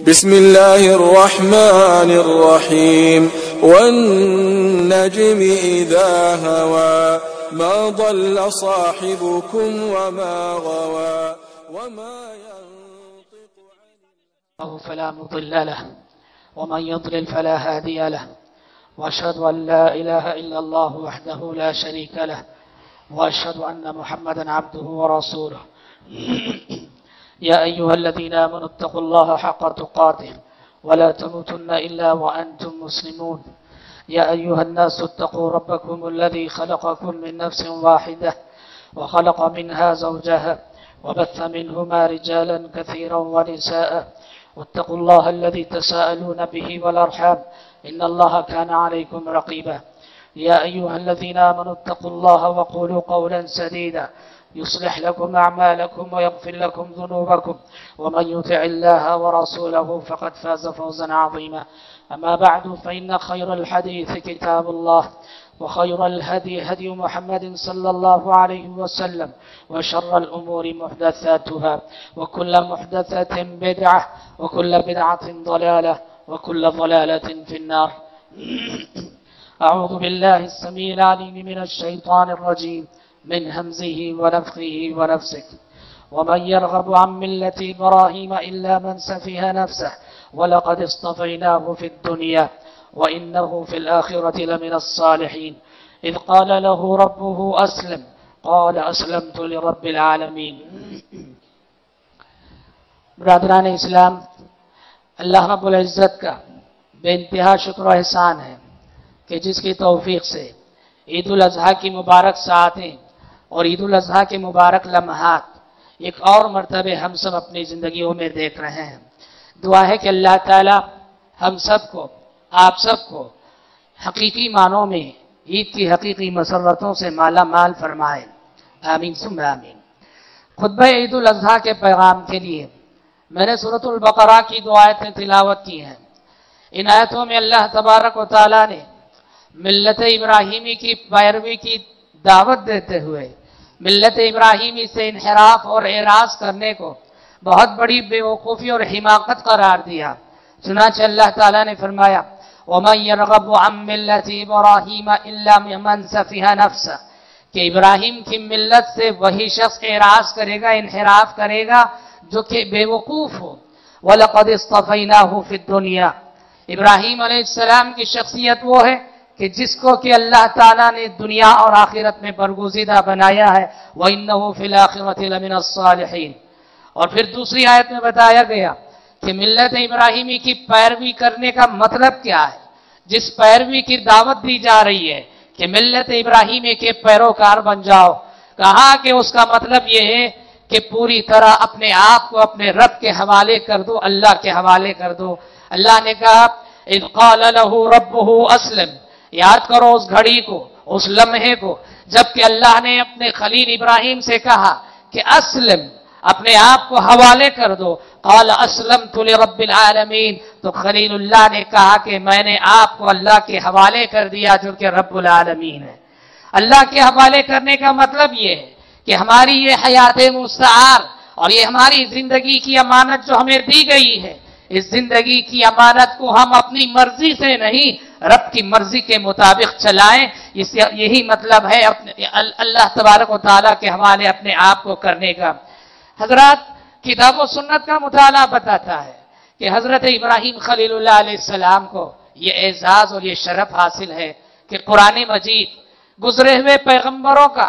بسم الله الرحمن الرحيم والنجم إذا هوى ما ضل صاحبكم وما غوى وما ينطق عن فلا مضل له ومن يضلل فلا هادي له وأشهد أن لا إله إلا الله وحده لا شريك له وأشهد أن محمدا عبده ورسوله يا أيها الذين آمنوا اتقوا الله حق تقاته ولا تموتن إلا وأنتم مسلمون يا أيها الناس اتقوا ربكم الذي خلقكم من نفس واحدة وخلق منها زوجها وبث منهما رجالا كثيرا ونساء واتقوا الله الذي تساءلون به والأرحام إن الله كان عليكم رقيبا يا أيها الذين آمنوا اتقوا الله وقولوا قولا سديدا يصلح لكم أعمالكم ويغفر لكم ذنوبكم ومن يطع الله ورسوله فقد فاز فوزا عظيما أما بعد فإن خير الحديث كتاب الله وخير الهدي هدي محمد صلى الله عليه وسلم وشر الأمور محدثاتها وكل محدثة بدعة وكل بدعة ضلالة وكل ضلالة في النار أعوذ بالله السميع العليم من الشيطان الرجيم من همزه ونفخه ونفسه ومن يرغب عن ملة إبراهيم إلا من سفه نفسه ولقد اصطفيناه في الدنيا وإنه في الآخرة لمن الصالحين إذ قال له ربه أسلم قال أسلمت لرب العالمين برادران اسلام، اللہ رب العزت کا بے انتہا شکر و احسان ہے کہ جس کی توفیق سے عید الاضحیٰ کی مبارک ساعتیں اور عید الاضحیٰ کے مبارک لمحات ایک اور مرتبہ ہم سب اپنی زندگیوں میں دیکھ رہے ہیں۔ دعا ہے کہ اللہ تعالی ہم سب کو، آپ سب کو حقیقی معنوں میں عید کی حقیقی مسرتوں سے مالا مال فرمائے، آمین ثم آمین۔ خطبہ عید الاضحیٰ کے پیغام کے لیے میں نے سورۃ البقرہ کی دو آیتیں تلاوت کی ہیں۔ ان آیتوں میں اللہ تبارک و تعالی نے ملت ابراہیمی کی پیروی کی دعوت دیتے ہوئے ملت ابراہیمی سے انحراف اور اعراض کرنے کو بہت بڑی بیوقوفی اور حماقت قرار دیا۔ چنانچہ اللہ تعالیٰ نے فرمایا وَمَنْ يَرْغَبُ عَنْ مِلَّةِ إِبْرَاهِيمَ إِلَّا مِمَّنْ سَفِهَ نَفْسَهُ کہ ابراہیم کی ملت سے وہی شخص اعراض کرے گا، انحراف کرے گا جو کہ بیوقوف ہو۔ وَلَقَدِ اصْطَفَيْنَاهُ فِي الدُّنْيَا ابراہیم علیہ السلام کی شخصیت وہ ہے کہ جس کو کہ اللہ تعالیٰ نے دنیا اور آخرت میں برگزیدہ بنایا ہے، وَإِنَّهُ فِي الْآخِرَةِ لَمِنَ الصَّالِحِينَ۔ اور پھر دوسری آیت میں بتایا گیا کہ ملت ابراہیمی کی پیروی کرنے کا مطلب کیا ہے۔ جس پیروی کی دعوت دی جا رہی ہے کہ ملت ابراہیمی کے پیروکار بن جاؤ، کہا کہ اس کا مطلب یہ ہے کہ پوری طرح اپنے آپ کو اپنے رب کے حوالے کر دو، اللہ کے حوالے کر دو۔ اللہ نے کہا اذ قال له ربه اسلم، یاد کرو اس گھڑی کو، اس لمحے کو جب کہ اللہ نے اپنے خلیل ابراہیم سے کہا کہ اسلم، اپنے آپ کو حوالے کر دو۔ قال اسلمت لرب العالمین، تو خلیل اللہ نے کہا کہ میں نے آپ کو اللہ کے حوالے کر دیا جو کہ رب العالمین ہے۔ اللہ کے حوالے کرنے کا مطلب یہ ہے کہ ہماری یہ حیات مستعار اور یہ ہماری زندگی کی امانت جو ہمیں دی گئی ہے، اس زندگی کی امانت کو ہم اپنی مرضی سے نہیں رب کی مرضی کے مطابق چلائیں۔ یہی مطلب ہے اللہ تبارک و تعالیٰ کے حوالے اپنے آپ کو کرنے کا۔ حضرات، کتاب و سنت کا مطالعہ بتاتا ہے کہ حضرت ابراہیم خلیل اللہ علیہ السلام کو یہ اعزاز اور یہ شرف حاصل ہے کہ قرآن مجید گزرے ہوئے پیغمبروں کا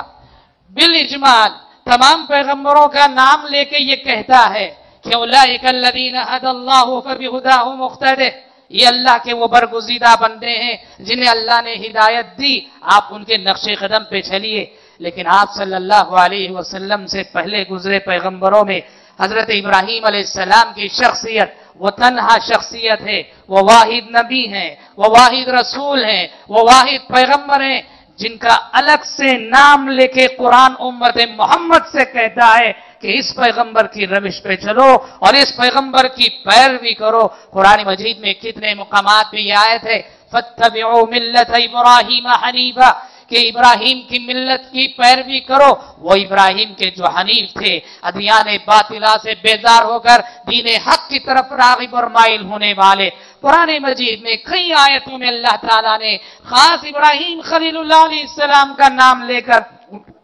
بالاجمال تمام پیغمبروں کا نام لے کے یہ کہتا ہے کہ اولئک الذین ھدی اللہ فبہداہ مقتدہ، یہ اللہ کے وہ برگزیدہ بندے ہیں جنہیں اللہ نے ہدایت دی، آپ ان کے نقش قدم پہ چلیے۔ لیکن آپ صلی اللہ علیہ وسلم سے پہلے گزرے پیغمبروں میں حضرت ابراہیم علیہ السلام کی شخصیت وہ تنہا شخصیت ہے، وہ واحد نبی ہیں، وہ واحد رسول ہیں، وہ واحد پیغمبر ہیں جن کا الگ سے نام لے کے قرآن امت محمد سے کہتا ہے کہ اس پیغمبر کی روش پہ چلو اور اس پیغمبر کی پیروی کرو۔ قرآن مجید میں کتنے مقامات پہ یہ آیت ہے فَاتَّبِعُوا مِلَّةَ إِبْرَاهِيمَ حَنِيفًا کہ ابراہیم کی ملت کی پیروی کرو، وہ ابراہیم کے جو حنیف تھے، ادیان باطلہ سے بیزار ہو کر دین حق کی طرف راغب اور مائل ہونے والے۔ قرآن مجید میں کئی آیتوں میں اللہ تعالیٰ نے خاص ابراہیم خلیل اللہ علیہ السلام کا نام لے کر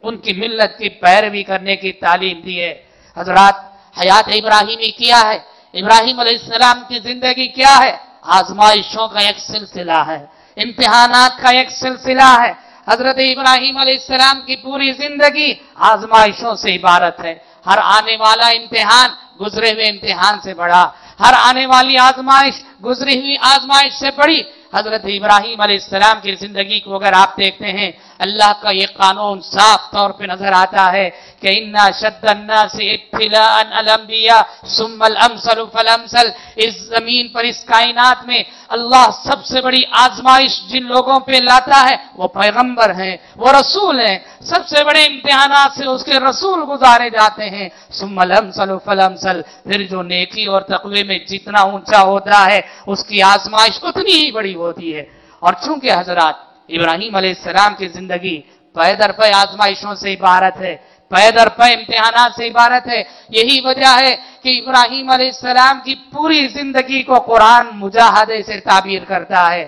ان کی ملت کی پیروی کرنے کی تعلیم دی ہے۔ حضرات، حیات ابراہیمی کیا ہے؟ ابراہیم علیہ السلام کی زندگی کیا ہے؟ آزمائشوں کا ایک سلسلہ ہے، امتحانات کا ایک سلسلہ ہے۔ حضرت ابراہیم علیہ السلام کی پوری زندگی آزمائشوں سے عبارت ہے۔ ہر آنے والا امتحان گزرے ہوئے امتحان سے بڑا، ہر آنے والی آزمائش گزری ہوئی آزمائش سے بڑی۔ حضرت ابراہیم علیہ السلام کی زندگی کو اگر آپ دیکھتے ہیں، اللہ کا یہ قانون صاف طور پہ نظر آتا ہے کہ اِنَّا شَدَّ النَّاسِ ابْتِلَاءً الْأَنْبِيَاءُ ثُمَّ الْأَمْثَلُ فَالْأَمْثَلُ۔ اس زمین پر، اس کائنات میں اللہ سب سے بڑی آزمائش جن لوگوں پہ لاتا ہے وہ پیغمبر ہیں، وہ رسول ہیں۔ سب سے بڑے امتحانات سے اس کے رسول گزارے جاتے ہیں۔ ثُمَّ الْأَمْثَلُ فَالْأَمْثَلُ، پھر جو نیکی اور تقوی میں جتنا اونچا ہوتا ہے اس کی آزمائش اتنی ہی بڑی ہوتی ہے۔ اور چونکہ حضرات ابراہیم علیہ السلام کی زندگی پے در پے آزمائشوں سے عبارت ہے، پے در پے امتحانات سے عبارت ہے، یہی وجہ ہے کہ ابراہیم علیہ السلام کی پوری زندگی کو قرآن مجاہدے سے تعبیر کرتا ہے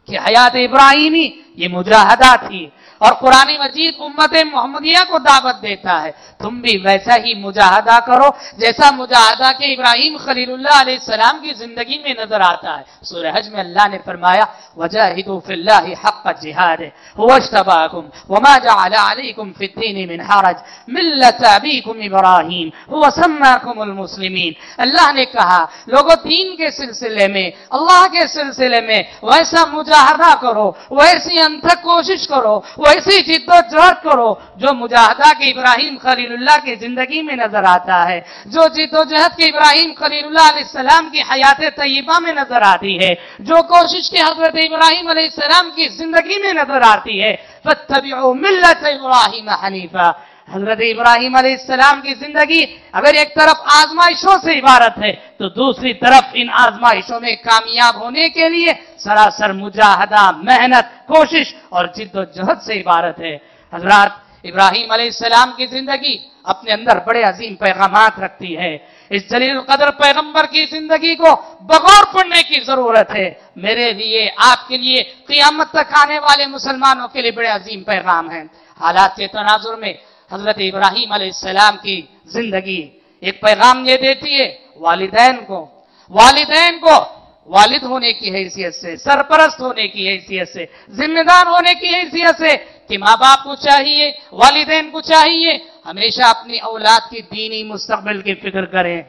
کہ حیات ابراہیمی یہ مجاہدہ تھی، اور قرآن مجید امت محمدیہ کو دعوت دیتا ہے تم بھی ویسا ہی مجاہدہ کرو جیسا مجاہدہ کہ ابراہیم خلیل اللہ علیہ السلام کی زندگی میں نظر آتا ہے۔ سورہ حج میں اللہ نے فرمایا وَجَاهِدُوا فِي اللَّهِ حَقَّ جِهَادِهِ هُوَ اجْتَبَاكُمْ وَمَا جَعَلَ عَلَيْكُمْ فِي الدِّينِ مِنْ حَرَجٍ مِلَّةَ أَبِيكُمْ إِبْرَاهِيمَ هُوَ سَمَّاكُمُ الْمُسْلِمِينَ۔ اللہ نے کہا لوگوں دین کے سلسلے میں، اللہ کے سلسلے میں ویسا مجاہدہ کرو، ویسی انتھک کوشش کرو، ایسی جد و جہد کرو جو مجاہدہ کے ابراہیم خلیل اللہ کی زندگی میں نظر آتا ہے، جو جد و جہد کے ابراہیم خلیل اللہ علیہ السلام کی حیات طیبہ میں نظر آتی ہے، جو کوشش کے حضرت ابراہیم علیہ السلام کی زندگی میں نظر آتی ہے۔ فَاتَّبِعُوا مِلَّةَ إِبْرَاهِيمَ حَنِيفًا۔ حضرت ابراہیم علیہ السلام کی زندگی اگر ایک طرف آزمائشوں سے عبارت ہے تو دوسری طرف ان آزمائشوں میں کامیاب ہونے کے لیے سراسر مجاہدہ، محنت، کوشش اور جد و جہد سے عبارت ہے۔ حضرات، ابراہیم علیہ السلام کی زندگی اپنے اندر بڑے عظیم پیغامات رکھتی ہے۔ اس جلیل القدر پیغمبر کی زندگی کو بغور پڑھنے کی ضرورت ہے۔ میرے لیے، آپ کے لیے، قیامت تک آنے والے مسلمانوں کے لیے بڑے عظیم پیغام ہیں۔ حالات کے تناظر میں حضرت ابراہیم علیہ السلام کی زندگی ایک پیغام یہ دیتی ہے والدین کو والد ہونے کی حیثیت سے، سرپرست ہونے کی حیثیت سے، ذمہ دار ہونے کی حیثیت سے کہ ماں باپ کو چاہیے، والدین کو چاہیے ہمیشہ اپنی اولاد کی دینی مستقبل کی فکر کریں۔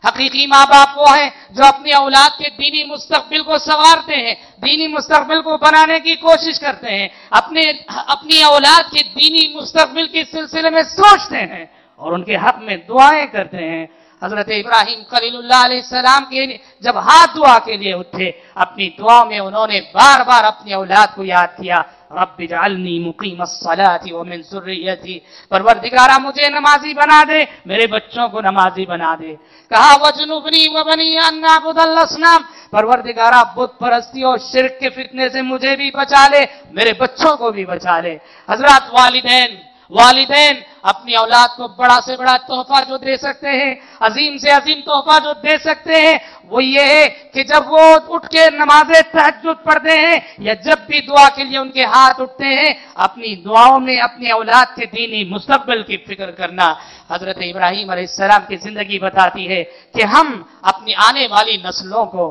حقیقی ماں باپ وہ ہیں جو اپنی اولاد کے دینی مستقبل کو سنوارتے ہیں، دینی مستقبل کو بنانے کی کوشش کرتے ہیں، اپنی اولاد کے دینی مستقبل کے سلسلے میں سوچتے ہیں اور ان کے حق میں دعائیں کرتے ہیں۔ حضرت ابراہیم خلیل اللہ علیہ السلام کے جب ہاتھ دعا کے لیے اٹھے، اپنی دعا میں انہوں نے بار بار اپنی اولاد کو یاد کیا، رب اجعلنی مقیم الصلاۃ ومن ذریتی، پروردگارا مجھے نمازی بنا دے، میرے بچوں کو نمازی بنا دے۔ کہا وجنبنی وبنی ان نعبد الاصنام، پروردگارا بت پرستی اور شرک کے فتنے سے مجھے بھی بچا لے، میرے بچوں کو بھی بچا لے۔ حضرات، والدین اپنی اولاد کو بڑا سے بڑا تحفہ جو دے سکتے ہیں، عظیم سے عظیم تحفہ جو دے سکتے ہیں وہ یہ ہے کہ جب وہ اٹھ کے نماز تہجد پڑھتے ہیں یا جب بھی دعا کے لیے ان کے ہاتھ اٹھتے ہیں، اپنی دعاؤں میں اپنی اولاد کے دینی مستقبل کی فکر کرنا۔ حضرت ابراہیم علیہ السلام کی زندگی بتاتی ہے کہ ہم اپنی آنے والی نسلوں کو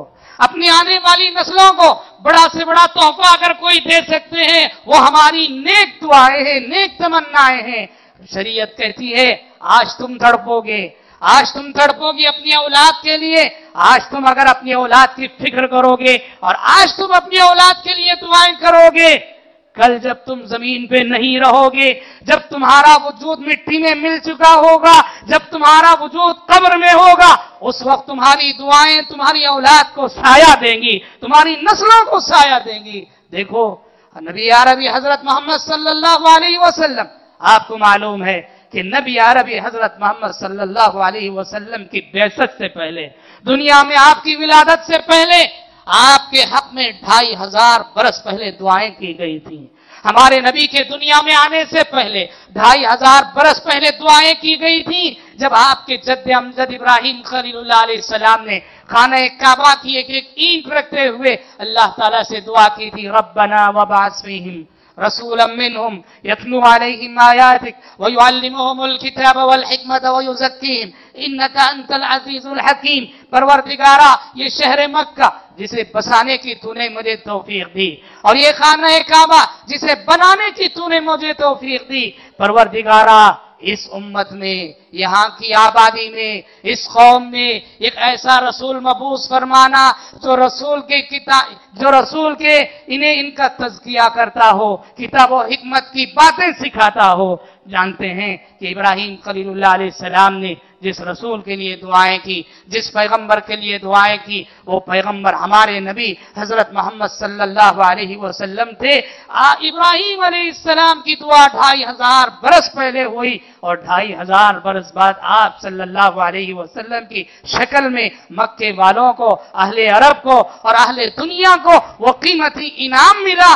بڑا سے بڑا تحفہ اگر کوئی دے سکتے ہیں وہ ہماری نیک دعائیں ہیں، نیک تمنائیں ہیں۔ شریعت کہتی ہے آج تم تڑپو گے اپنی اولاد کے لیے، آج تم اگر اپنی اولاد کی فکر کرو گے اور آج تم اپنی اولاد کے لیے دعائیں کرو گے، کل جب تم زمین پہ نہیں رہو گے، جب تمہارا وجود مٹی میں مل چکا ہوگا، جب تمہارا وجود قبر میں ہوگا، اس وقت تمہاری دعائیں تمہاری اولاد کو سایہ دیں گی، تمہاری نسلوں کو سایہ دیں گی۔ دیکھو نبی عربی حضرت محمد صلی اللہ علیہ وسلم، آپ کو معلوم ہے کہ نبی عربی حضرت محمد صلی اللہ علیہ وسلم کی بعثت سے پہلے، دنیا میں آپ کی ولادت سے پہلے آپ کے حق میں 2500 برس پہلے دعائیں کی گئی تھیں. ہمارے نبی کے دنیا میں آنے سے پہلے 2500 برس پہلے دعائیں کی گئی تھیں. جب آپ کے جد امجد ابراہیم خلیل اللہ علیہ السلام نے خانہ کعبہ کی ایک ایک اینٹ رکھتے ہوئے اللہ تعالیٰ سے دعا کی تھی، ربنا وابعث فیہم رسولا منہم یتلو علیہم آیاتک ویعلمہم الکتاب والحکمت ویزکیہم انک انت العزیز الحکیم. پروردگارا، یہ شہر مکہ جسے بسانے کی تو نے مجھے توفیق دی، اور یہ خانہ کعبہ جسے بنانے کی تو نے مجھے توفیق دی، پروردگارا اس امت میں، یہاں کی آبادی میں، اس قوم میں ایک ایسا رسول مبعوث فرمانا جو رسول کے انہیں ان کا تزکیہ کرتا ہو، کتاب و حکمت کی باتیں سکھاتا ہو. جانتے ہیں کہ ابراہیم خلیل اللہ علیہ السلام نے جس رسول کے لیے دعائیں کی، جس پیغمبر کے لیے دعائیں کی، وہ پیغمبر ہمارے نبی حضرت محمد صلی اللہ علیہ وسلم تھے. ابراہیم علیہ السلام کی دعا 2500 برس پہلے ہوئی، اور 2500 برس بعد آپ صلی اللہ علیہ وسلم کی شکل میں مکے والوں کو، اہل عرب کو اور اہل دنیا کو وہ قیمتی انعام ملا.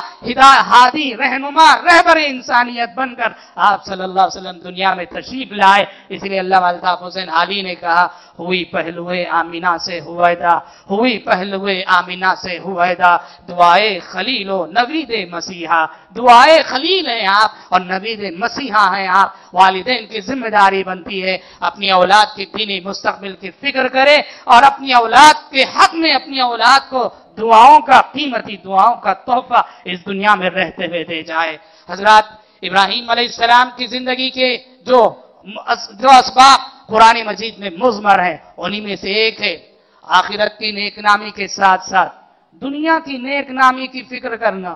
ہادی، رہنما، رہبر انسانیت بن کر آپ صلی اللہ علیہ وسلم دنیا میں تشریف لائے. اس لیے اللہ الطاف حسین علی نے کہا، ہوئی پہلوئے آمینہ سے ہویدا، ہوئی پہلوئے آمینہ سے ہویدا، دعائے خلیل و نوید مسیحا. دعائے خلیل ہیں آپ اور نوید مسیحا ہیں آپ. والدین کی ذمہ داری بنتی ہے اپنی اولاد کی دینی مستقبل کی فکر کرے اور اپنی اولاد کے حق میں اپنی اولاد کو دعاؤں کا، قیمتی دعاؤں کا تحفہ اس دنیا میں رہتے ہوئے دے جائے. حضرات، ابراہیم علیہ السلام کی زندگی کے جو اسباب قرآن مجید میں مضمر ہیں، انہی میں سے ایک ہے آخرت کی نیک نامی کے ساتھ ساتھ دنیا کی نیک نامی کی فکر کرنا.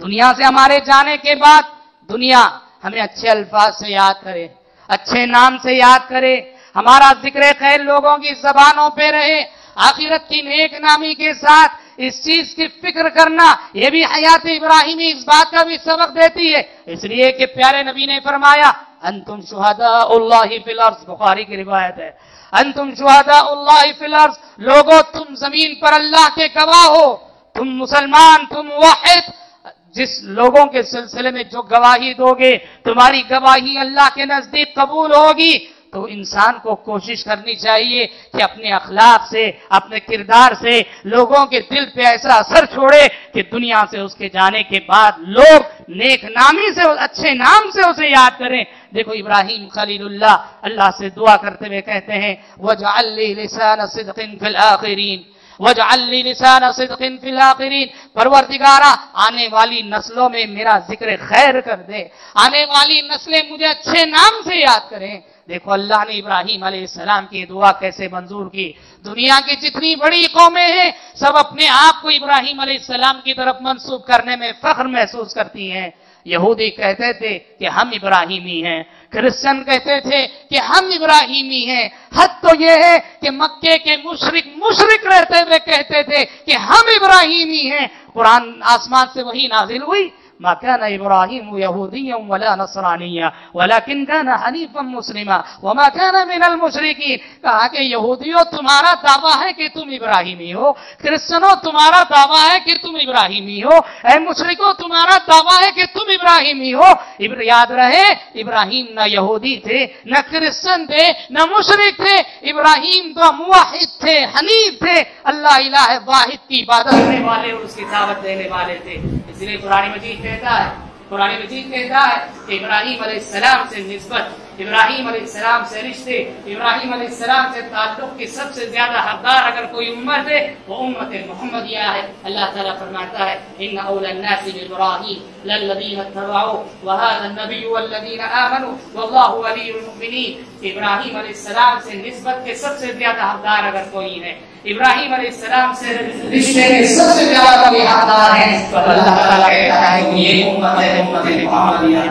دنیا سے ہمارے جانے کے بعد دنیا ہمیں اچھے الفاظ سے یاد کرے، اچھے نام سے یاد کرے، ہمارا ذکر خیر لوگوں کی زبانوں پہ رہے. آخرت کی نیک نامی کے ساتھ اس چیز کی فکر کرنا، یہ بھی حیات ابراہیمی اس بات کا بھی سبق دیتی ہے. اس لیے کہ پیارے نبی نے فرمایا، انتم شہداء اللہ فی الارض، بخاری کی روایت ہے، انتم شہداء اللہ فی الارض، لوگوں تم زمین پر اللہ کے گواہ ہو. تم مسلمان، تم موحد، جس لوگوں کے سلسلے میں جو گواہی دو گے، تمہاری گواہی اللہ کے نزدیک قبول ہوگی. تو انسان کو کوشش کرنی چاہیے کہ اپنے اخلاق سے، اپنے کردار سے لوگوں کے دل پہ ایسا اثر چھوڑے کہ دنیا سے اس کے جانے کے بعد لوگ نیک نامی سے، اچھے نام سے اسے یاد کریں. دیکھو ابراہیم خلیل اللہ سے دعا کرتے ہوئے کہتے ہیں، وَاجْعَلْ لِي لِسَانَ صِدْقٍ فِي الْآخِرِينَ وَاجْعَلْ لِي لِسَانَ صِدْقٍ فِي الْآخِرِينَ. پروردگارا، آنے والی نسلوں میں میرا ذکر خیر کر دے، آنے والی نسلیں مجھے اچھے نام سے یاد کریں. دیکھو اللہ نے ابراہیم علیہ السلام کی دعا کیسے منظور کی. دنیا کی جتنی بڑی قومیں ہیں سب اپنے آپ کو ابراہیم علیہ السلام کی طرف منسوب کرنے میں فخر محسوس کرتی ہیں. یہودی کہتے تھے کہ ہم ابراہیمی ہیں، کرسچن کہتے تھے کہ ہم ابراہیمی ہیں. حد تو یہ ہے کہ مکے کے مشرک رہتے ہوئے کہتے تھے کہ ہم ابراہیمی ہیں. قرآن آسمان سے وہی نازل ہوئی، ما كان إبراهيم يهوديا ولا نصرانيا ولكن كان حنيفا مسلما وما كان من المشركين. کہا کہ یہودیوں تمہارا دعویٰ ہے کہ تم ابراہیمی ہو، کرسچنوں تمہارا دعویٰ ہے کہ تم ابراہیمی ہو، اے مشرکوں تمہارا دعویٰ ہے کہ تم ابراہیمی ہو. یاد رہے ابراہیم نہ یہودی تھے، نہ کرسچن تھے، نہ مشرک تھے. ابراہیم تو موحد تھے، حنیف تھے، اللہ الہ واحد کی عبادت کرنے والے اور اس کی دعوت دینے والے تھے. اس لیے قرآن مجید کہتا ہے کہ ابراہیم علیہ السلام سے نسبت، ابراہیم علیہ السلام سے رشتے، ابراہیم علیہ السلام سے تعلق کی سب سے زیادہ حقدار اگر کوئی امت ہے وہ امت محمدیہ ہے. اللہ تعالیٰ فرماتا ہے، ان اول الناس بابراہیم للذین اتبعوا وهذا النبی والذین آمنوا واللہ ولی المؤمنین. ابراہیم علیہ السلام سے نسبت کے سب سے زیادہ حقدار اگر کوئی ہے، ابراہیم علیہ السلام سے رشتے کے سب سے زیادہ کوئی حقدار ہیں تو اللہ تعالیٰ کہتا ہے کہ یہ امت ہے، امت محمدیہ.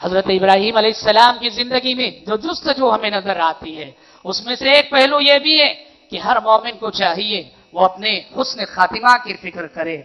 حضرت ابراہیم علیہ السلام کی زندگی میں جو جستجو ہمیں نظر آتی ہے اس میں سے ایک پہلو یہ بھی ہے کہ ہر مومن کو چاہیے وہ اپنے حسن خاتمہ کی فکر کرے،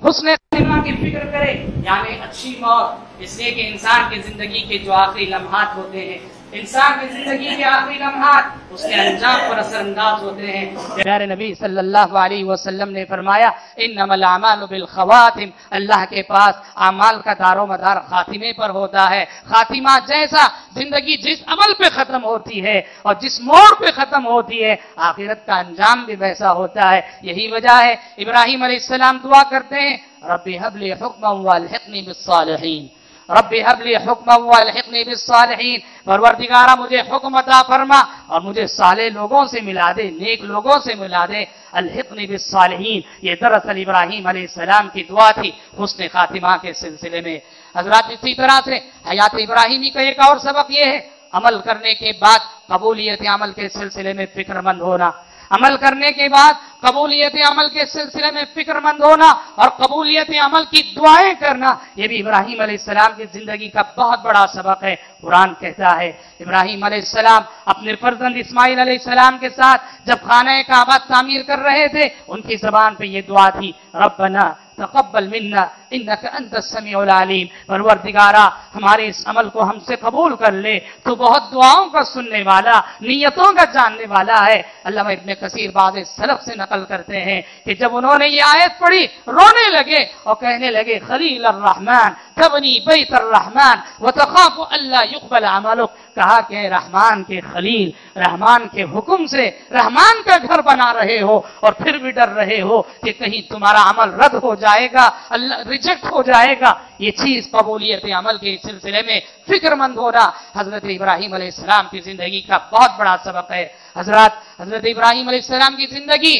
حسن خاتمہ کی فکر کرے، یعنی اچھی موت، اس لیے کہ انسان کی زندگی کے جو آخری لمحات ہوتے ہیں، انسان کی زندگی کے آخری لمحات اس کے انجام پر اثر انداز ہوتے ہیں۔ پیارے نبی صلی اللہ علیہ وسلم نے فرمایا انما الاعمال بالخواتم، اللہ کے پاس اعمال کا دار و مدار خاتمے پر ہوتا ہے۔ خاتمہ جیسا زندگی جس عمل پہ ختم ہوتی ہے اور جس موڑ پہ ختم ہوتی ہے، آخرت کا انجام بھی ویسا ہوتا ہے۔ یہی وجہ ہے ابراہیم علیہ السلام دعا کرتے ہیں رب هب لي حکما والحقنی بالصالحین، رب هب لي حکما والحقنی بالصالحین، پروردگارا مجھے حکم عطا فرما اور مجھے صالح لوگوں سے ملا دے، نیک لوگوں سے ملا دے۔ الحقنی بالصالحین، یہ دراصل ابراہیم علیہ السلام کی دعا تھی حسن خاتمہ کے سلسلے میں۔ حضرات اسی طرح سے حیات ابراہیمی کا ایک اور سبق یہ ہے عمل کرنے کے بعد قبولیت عمل کے سلسلے میں فکر مند ہونا، عمل کرنے کے بعد قبولیت عمل کے سلسلے میں فکر مند ہونا اور قبولیت عمل کی دعائیں کرنا، یہ بھی ابراہیم علیہ السلام کی زندگی کا بہت بڑا سبق ہے۔ قرآن کہتا ہے ابراہیم علیہ السلام اپنے فرزند اسماعیل علیہ السلام کے ساتھ جب خانہ کعبہ تعمیر کر رہے تھے، ان کی زبان پہ یہ دعا تھی ربنا تقبل منا انک انت السمیع العلیم، پروردگارا ہمارے اس عمل کو ہم سے قبول کر لے، تو بہت دعاؤں کا سننے والا، نیتوں کا جاننے والا ہے۔ علامہ ابن کثیر بعض سلف سے نقل کرتے ہیں کہ جب انہوں نے یہ آیت پڑھی رونے لگے اور کہنے لگے خلیل الرحمن تبنی بیت الرحمن وتخاف الا يقبل عملک، کہا کہ رحمان کے خلیل، رحمان کے حکم سے رحمان کا گھر بنا رہے ہو اور پھر بھی ڈر رہے ہو کہ کہیں تمہارا عمل رد ہو جائے گا، اللہ ریجیکٹ ہو جائے گا۔ یہ چیز قبولیت عمل کے سلسلے میں فکر مند ہونا حضرت ابراہیم علیہ السلام کی زندگی کا بہت بڑا سبق ہے۔ حضرات حضرت ابراہیم علیہ السلام کی زندگی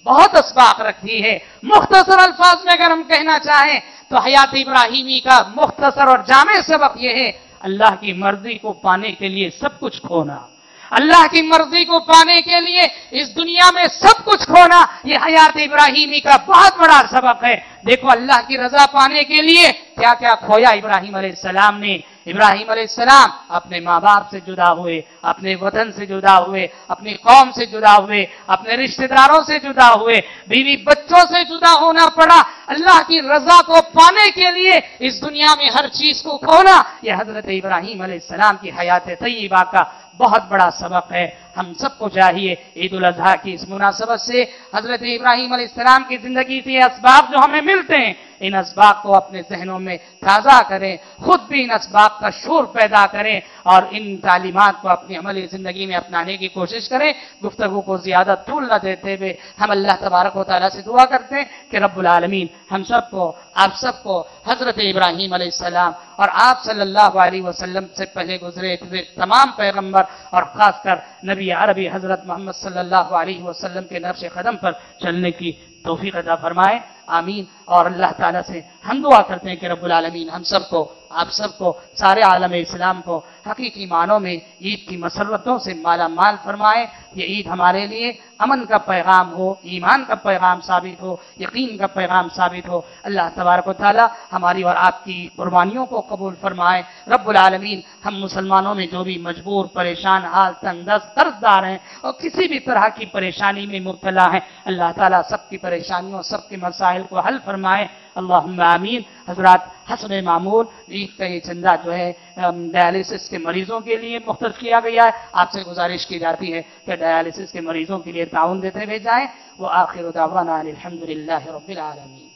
بہت اسباق رکھتی ہے۔ مختصر الفاظ میں اگر ہم کہنا چاہیں تو حیات ابراہیمی کا مختصر اور جامع سبق یہ ہے اللہ کی مرضی کو پانے کے لیے سب کچھ کھونا، اللہ کی مرضی کو پانے کے لیے اس دنیا میں سب کچھ کھونا، یہ حیات ابراہیمی کا بہت بڑا سبق ہے۔ دیکھو اللہ کی رضا پانے کے لیے کیا کیا کھویا ابراہیم علیہ السلام نے۔ ابراہیم علیہ السلام اپنے ماں باپ سے جدا ہوئے، اپنے وطن سے جدا ہوئے، اپنی قوم سے جدا ہوئے، اپنے رشتہ داروں سے جدا ہوئے، بیوی بچوں سے جدا ہونا پڑا۔ اللہ کی رضا کو پانے کے لیے اس دنیا میں ہر چیز کو کھونا، یہ حضرت ابراہیم علیہ السلام کی حیات طیبہ کا بہت بڑا سبق ہے۔ ہم سب کو چاہیے عید الاضحیٰ کی اس مناسبت سے حضرت ابراہیم علیہ السلام کی زندگی سے اسباب جو ہمیں ملتے ہیں، ان اسباب کو اپنے ذہنوں میں تازہ کریں، خود بھی ان اسباب کا شعور پیدا کریں اور ان تعلیمات کو اپنی عملی زندگی میں اپنانے کی کوشش کریں۔ گفتگو کو زیادہ طول نہ دیتے ہوئے ہم اللہ تبارک و تعالیٰ سے دعا کرتے ہیں کہ رب العالمین ہم سب کو، آپ سب کو حضرت ابراہیم علیہ السلام اور آپ صلی اللہ علیہ وسلم سے پہلے گزرے تمام پیغمبر اور خاص کر نبی عربی حضرت محمد صلی اللہ علیہ وسلم کے نقش قدم پر چلنے کی توفیق عطا فرمائے، آمین۔ اور اللہ تعالیٰ سے ہم دعا کرتے ہیں کہ رب العالمین ہم سب کو، آپ سب کو، سارے عالم اسلام کو حقیقی معنوں میں عید کی مسرتوں سے مالا مال فرمائے۔ یہ عید ہمارے لیے امن کا پیغام ہو، ایمان کا پیغام ثابت ہو، یقین کا پیغام ثابت ہو۔ اللہ تبارک و تعالیٰ ہماری اور آپ کی قربانیوں کو قبول فرمائے۔ رب العالمین ہم مسلمانوں میں جو بھی مجبور، پریشان حال، تنگ دست، قرض دار ہیں اور کسی بھی طرح کی پریشانی میں مبتلا ہیں، اللہ تعالیٰ سب کی پریشانیوں، سب کے مسائل کو حل فرمائے، اللہم آمین۔ حضرات حسب معمول عید کا یہ چندہ جو ہے ڈیالسس کے مریضوں کے لیے مختص کیا گیا ہے۔ آپ سے گزارش کی جاتی ہے کہ ڈیالسس کے مریضوں کے لیے تعاون دیتے ہوئے جائیں۔ وآخر دعوانا الحمدللہ رب العالمین۔